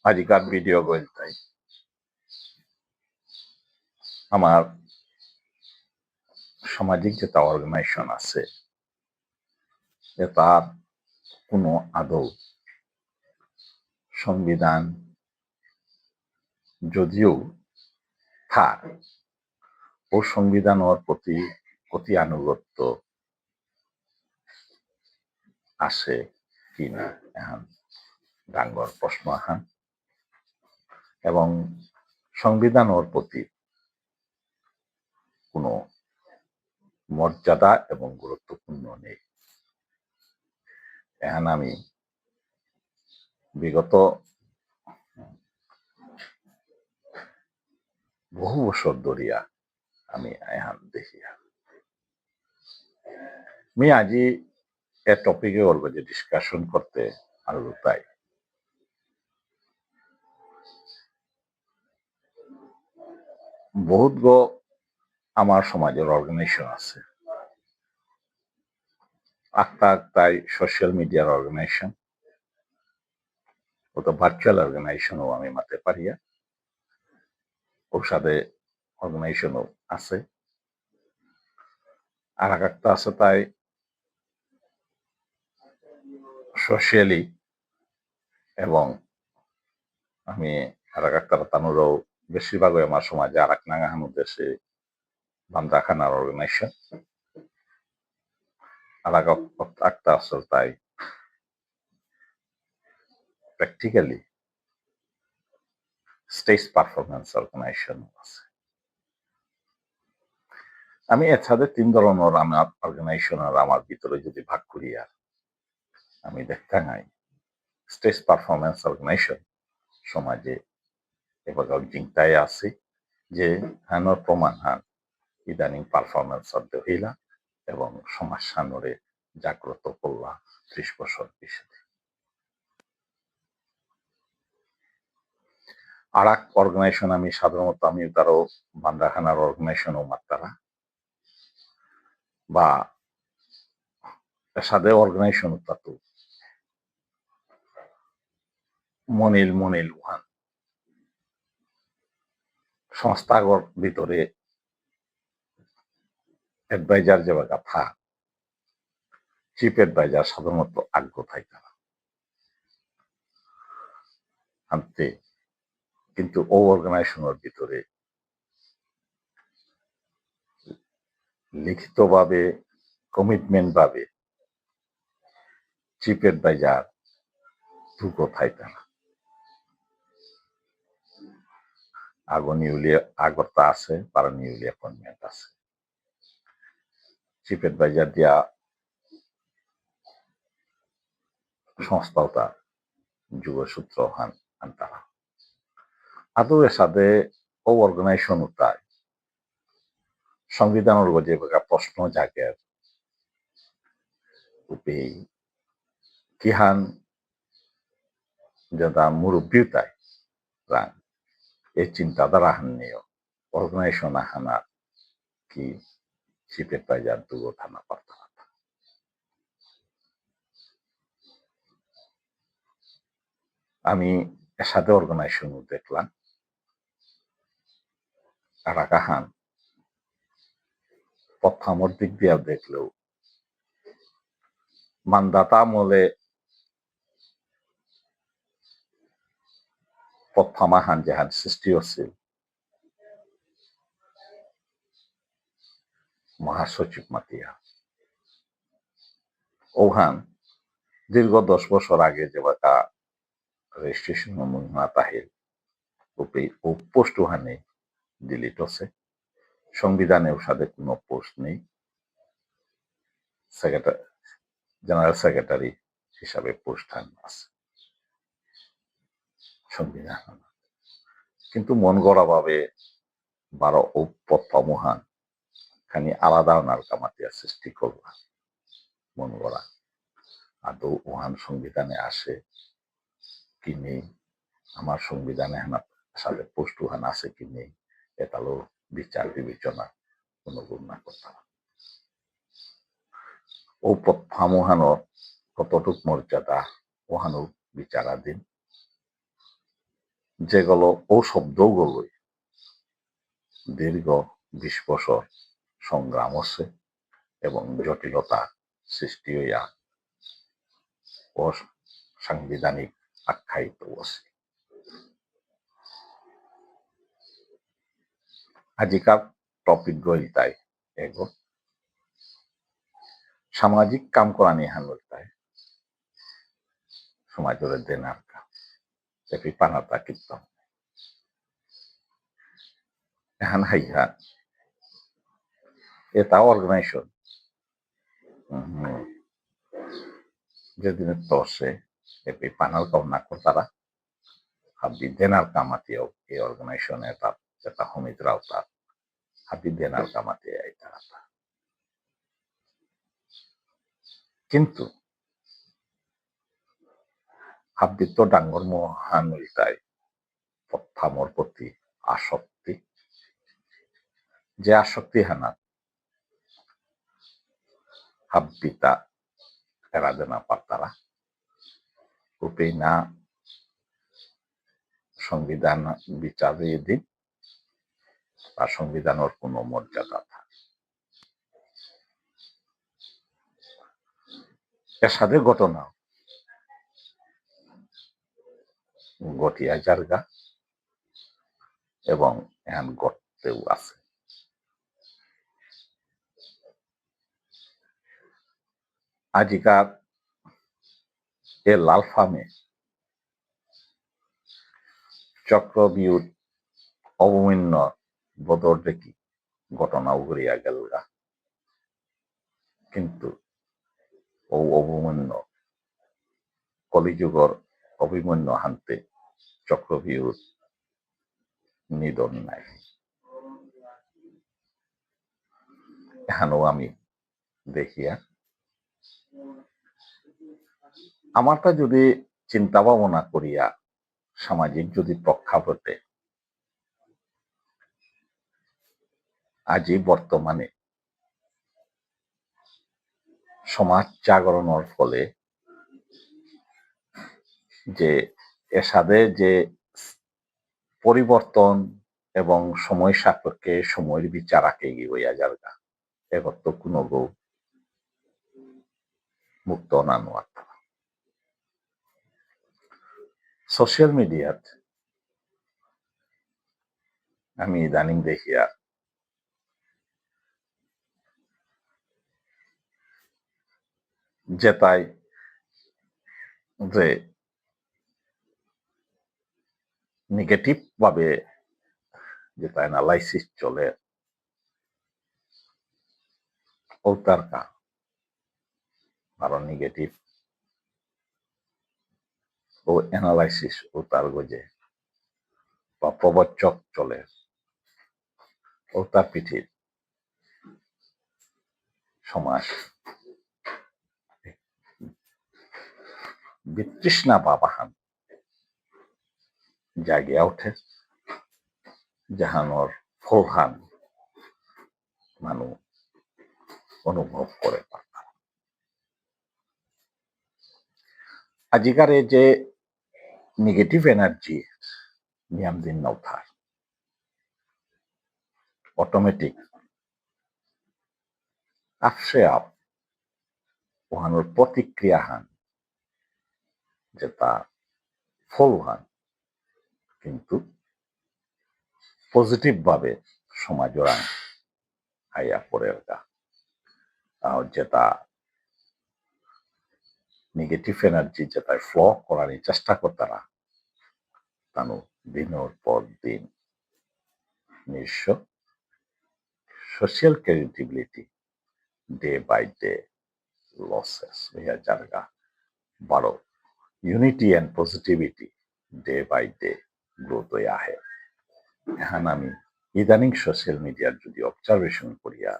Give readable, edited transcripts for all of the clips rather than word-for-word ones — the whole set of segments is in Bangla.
আজিকার ভিডিও গলতাই আমার সামাজিক যেটা অর্গানাইজেশন আছে তার কোনো আদৌ সংবিধান যদিও থাক ও সংবিধানের প্রতি অতি আনুগত্য আছে কিনা এখন ডাঙর প্রশ্ন আহান এবং সংবিধানের প্রতি কোনো মর্যাদা এবং গুরুত্বপূর্ণ নেই। এখন আমি বিগত বহু বছর ধরিয়া আমি এখন দেখি আমি আজি এ টপিকে ওর যে ডিসকাশন করতে আগ্রহ তাই বহুত গো আমার সমাজের অর্গানাইজেশন আছে আক্তাই সোশ্যাল মিডিয়ার অর্গানাইজেশন ও তো ভার্চুয়াল অর্গানাইজেশনও আমি মাতে পারিয়া ওর সাথে অর্গানাইজেশনও আছে আর একটা আছে তাই সোশ্যালি এবং আমি আর একটা তানুরও বেশিরভাগই আমার সমাজে আর এক নাঙ্গাহান উদ্দেশ্যে বান্দাখানার অর্গানাইজেশন আর একটা আছে তাই প্র্যাকটিক্যালি স্টেজ পারফরমেন্স অর্গানাইজেশন আছে আমি এর সাথে তিন ধরনের আমার অর্গানাইজেশনের আমার ভিতরে যদি ভাগ করি আর আমি দেখতে নাই স্টেজ পারফরমেন্স অর্গানাইজেশন সমাজে এবার চিন্তায় আছে যে হানোর প্রমাণ হান ইদানিং পারফরমেন্স অর্ধ হইলা এবং সমাজ সানরে জাগ্রত করলা 30 বছর পিছনে আর এক অর্গানাইজেশন আমি সাধারণত আমি তারও বান্দাখানার অর্গানাইজেশনও মাত্তারা বা সাথে অর্গানাইজেশন তাতো মনিল ওয়ান সংস্থাগর ভিতরে অ্যাডভাইজার যে কথা চিফ অ্যাডভাইজার সাধারণত আগ্য থাকে না আনতে কিন্তু ও অর্গানাইজেশনের ভিতরে লিখিতভাবে কমিটমেন্ট ভাবে চিফ অ্যাডভাইজার দুটো থাকে না আগরতা আছে তার নিউলি অ্যাপয়েন্টমেন্ট আছে চিফ অ্যাডভাইজার দিয়া সংস্থাও তার যুগসূত্র হান আনতারা আদৌ এর সাথে ও অর্গানাইজেশন তাই সংবিধানের যে প্রশ্ন জাগের উপে কিহান যেটা মুরব্বী তাই রাং এই চিন্তাধারা হান্নিও অর্গানাইজেশন হানার কি চিফ অ্যাডভাইজার দুগো থানা পারত আমি এর সাথে অর্গানাইজেশন দেখলাম কারাকাহান প্রথমর দিক দিয়ে দেখলেও মানদাতা আমলে প্রথমাহান যেহান সৃষ্টি হচ্ছিল মহাসচিব মাতিয়া ওহান দীর্ঘ 10 বছর আগে যে বাকা রেজিস্ট্রেশন মহিমা তাহির ও পোস্ট ওহানে ডিলিট হচ্ছে সংবিধানের সাথে কোনো পোস্ট নেই জেনারেল সেক্রেটারি হিসাবে পোস্ট আছে সংবিধান কিন্তু মন গড়া ভাবে 12 ও প্রথমহান খানি আলাদা নারকামাতিয়া সৃষ্টি করবা মন গড়া আদৌ ওহান সংবিধানে আসে কি নেই আমার সংবিধানে সাথে পোস্ট ওহান আছে কি নেই এটালো বিচার বিবেচনা অনুগুণ না করতাম ও প্রথমহানোর কতটুক মর্যাদা ওহানো বিচারাধীন যেগুলো ও শব্দগুলোই দীর্ঘ 20 বছর সংগ্রাম হচ্ছে এবং জটিলতা সৃষ্টি হইয়া ও সাংবিধানিক আখ্যায়িত হচ্ছে। আজিকার টপিক গইতাই এগো সামাজিক কাম করা নিয়ে হানতায় সমাজের দেনার কাম এপি পানাতা কীর্তন এহান হাইহা এটা অর্গানাইজেশন যেদিনের তসে এপি পানাল কাম না করতারা হাবি দেনার কামাতিও এই অর্গানাইজেশন এটা যেটা হমিদ রাউতার হাবি দেনার কামাতে আইতারা কিন্তু হাব্বিত ডাঙ্গর মহান উল্টায় পথ্থামর প্রতি আসক্তি যে আসক্তি হানা হাব্বিতা এরা দেনা পারতারা রূপেই না সংবিধান বিচারে দিন বা সংবিধানের কোনো মর্যাদা থাকে এর সাথে ঘটনা ঘটিয়া জারগা এবং এখন ঘটতেও আছে। আজিকার এ লাল ফার্মে চক্রবিউট অবমান্য বদর দেখি ঘটনা ঘুরিয়া গেল কিন্তু ও অবমান্য কলিযুগর অভিমন্য হানতে চক্রবিউট নিধন নাই এখানেও আমি দেখিয়া আমারটা যদি চিন্তা ভাবনা করিয়া সামাজিক যদি প্রেক্ষাপটে আজই বর্তমানে সমাজ জাগরণের ফলে যে এসাদে যে পরিবর্তন এবং সময় সাপেক্ষে সময়ের বিচারাকে হইয়া যারগা এবার তো কোনো গৌ মুক্ত নানো সোশ্যাল মিডিয়াত আমি ইদানিং দেখিয়া যেটাই যে নেগেটিভ ভাবে যেটা অ্যানালাইসিস চলে ও তার আরো নেগেটিভ ও অ্যানালাইসিস ও তার গজে বা প্রবচক চলে ও তার পিঠির সমাজ বিতৃষ্ণা বা বাহান জাগিয়া ওঠে জাহানোর ফোহান মানুষ অনুভব করে আজিকার এই যে নেগেটিভ এনার্জি নিয়াম দিন নৌথার অটোমেটিক আপসে আপ ওহানোর প্রতিক্রিয়া হান যেটা ফল হান কিন্তু পজিটিভ ভাবে সমাজের আইয়া পড়ে যেটা নেগেটিভ এনার্জি যেটা ফ্লো করার চেষ্টা করতারা তানো দিনের পর দিন নিঃস্ব social credibility day by day losses হইয়া জায়গা বারো unity and positivity day by day growth হয়ে আহে এখন আমি ইদানিং সোশ্যাল মিডিয়ার যদি অবজারভেশন করিয়া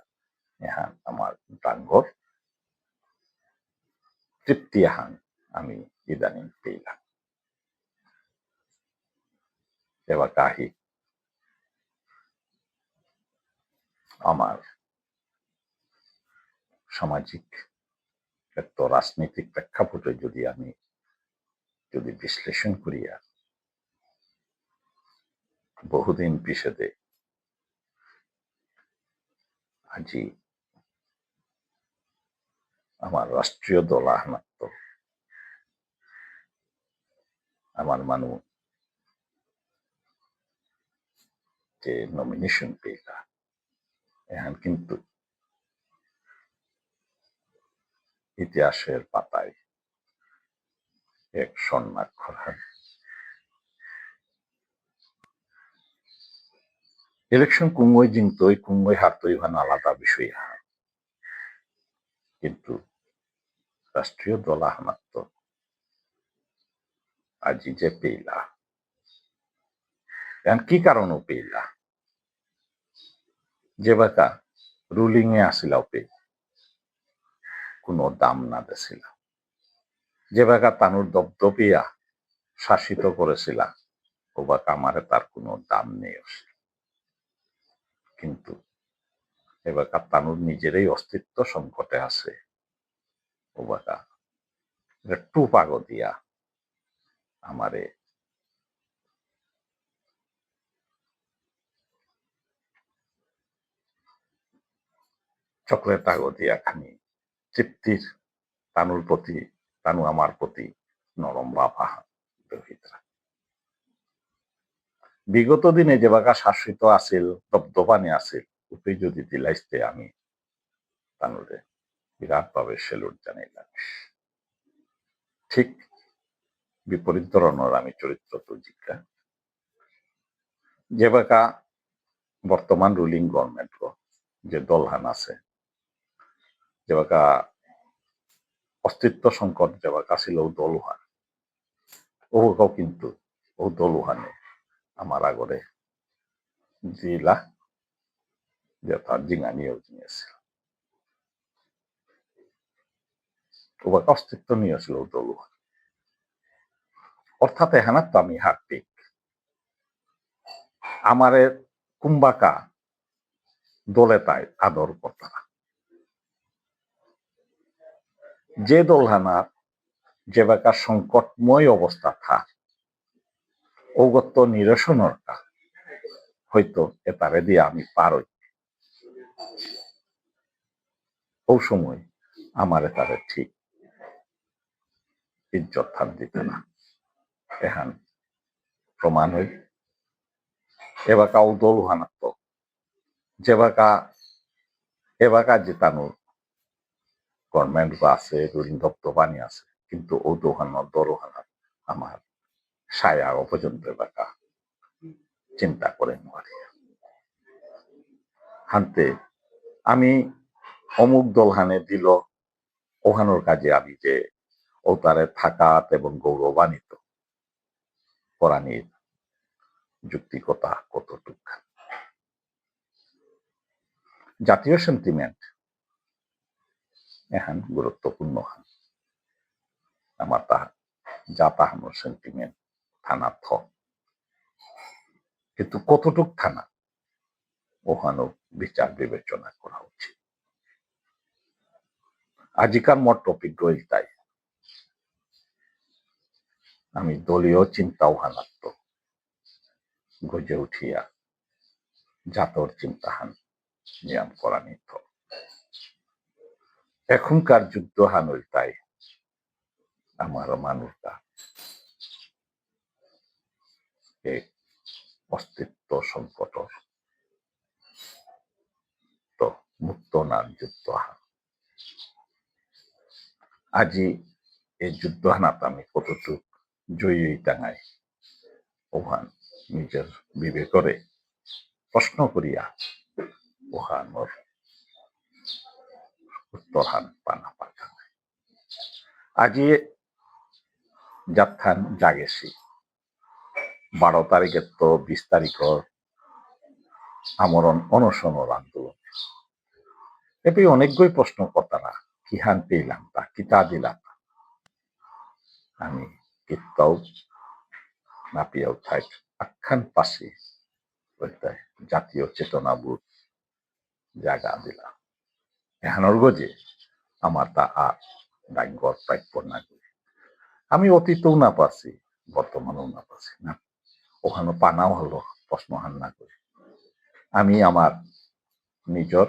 এখন আমার ডাঙ্গর তৃপ্তি হান আমি ইদানিং পেলাম এবার কাহি আমার সামাজিক একটা রাজনৈতিক প্রেক্ষাপটে যদি আমি যদি বিশ্লেষণ করিয়া বহুদিন পিছতে আজি আমার রাষ্ট্রীয় দল আহনাত্ত আমার মানুষ যে নমিনেশন পেলা এখন কিন্তু ইতিহাসের পাতায় এক স্বর্ণাক্ষর ইলেকশন কুঙ্গই জিংতই কুঙ্গই হারতই ভান আলাদা বিষয় কিন্তু রাষ্ট্রীয় দল আহনাত্ত আজি যে পেলা এখন কি কারণও পেলা যে বাকা রুলিং এ আসিলাও পে কোনো দাম না দেছিল যে বাকা তানুর দপদপিয়া শাসিত করেছিল ও বাকা আমারে তার কোনো দাম নেই কিন্তু এবার তানুর নিজেরই অস্তিত্ব সংকটে আছে ও বাকা টু পাগো দিয়া আমারে চকলেট আগো দিয়া খানি তৃপ্তির তানুর প্রতি তানু আমার প্রতি নরম বাবা বিগত দিনে যে বাকা শাসিত আছিল দবদবানি আছিল উপে যদি দিলাইতে আমি তানুরে বিরাট ভাবে সেলুট জানাইলাম ঠিক বিপরীত ধরনের আমি চরিত্র তো জিজ্ঞা যে বাকা বর্তমান রুলিং গভর্নমেন্ট যে দলহান আছে যে বাকা অস্তিত্ব সংকট যে বাকা ছিল দলহান ওকাও কিন্তু ও দলহানে আমার আগরে জিলা যে তার জিঙানিও জিনিয়েছিল ওবাকা অস্তিত্ব নিয়েছিল দলহান অর্থাৎ এখানে তো আমি হারপিক আমারে কুম্বাকা দলে তাই আদর কথা যে দলহানার যে বাকা সংকটময় অবস্থা থাক ওগত নিরসনের হয়তো এটারে দিয়ে আমি পারই ও সময় আমার এটারে ঠিক ইজ্জত থান দিতে না এখন প্রমাণ হই এবাকা ও দলহানাত্ম এবাকা জিতানোর গভর্নমেন্ট বা আছে রুলিং দপ্তবানি আছে কিন্তু ও দোহানোর দলহানার আমার সায়া পর্যন্ত এবাকা চিন্তা করে পারি হানতে আমি অমুক দলহানে দিল ওহানোর কাজে আমি যে ও তারে থাকাত এবং গৌরবান্বিত করানির যুক্তিকতা কতটুক জাতীয় সেন্টিমেন্ট এখন গুরুত্বপূর্ণ আমার তাহা যা তাহানোর সেন্টিমেন্ট থানা থ কিন্তু কতটুক থানা ওখানো বিচার বিবেচনা করা উচিত আজিকার মোট টপিক রইল তাই আমি দলীয় চিন্তা ওহানাত্ম গজে উঠিয়া জাতর চিন্তাহান নিয়ম করা নিত এখনকার যুদ্ধ হানই তাই আমার মানুষটা এই অস্তিত্ব সংকট তো মুক্ত না যুদ্ধ হান আজি এই যুদ্ধ হানাত আমি কতটুক জয়ী টাঙাই ওহান নিজের বিবেকরে প্রশ্ন করিয়া ওহানোর উত্তর হান পানা পাঠা আজি যাত্থান জাগেছি 12 তারিখের তো 20 তারিখর আমরণ অনশনর আন্দোলন এটি অনেকগুই প্রশ্ন করতারা কিহান পেলাম তা কিতা দিলাম আমি কিতাও নাপিয়াও থাই আখ্যান পাশে জাতীয় চেতনাবোধ জাগা দিলাম এহানোর গজে আমার তা আর ডাঙ্গর প্রাপ্য না আমি অতীতও না পাচ্ছি বর্তমানেও না পাচ্ছি না ওখানে পানাও হলো পশ্মহান না করি। আমি আমার নিজের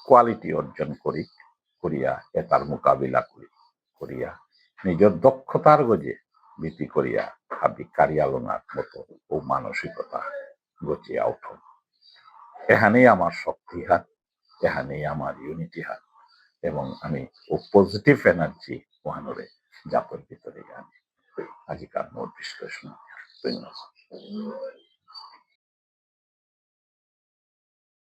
কোয়ালিটি অর্জন করিয়া এটার মোকাবিলা করিয়া নিজের দক্ষতার গজে ভিত্তি করিয়া আমি কারিয়ালনার মতো ও মানসিকতা গচিয়া উঠুন। এখানেই আমার শক্তি হাত, এখানেই আমার ইউনিটি হাত, এবং আমি ও পজিটিভ এনার্জি ওহানরে জাপের ভিতরে আনি। আজিকার মোট বিশ্লেষণ। ধন্যবাদ।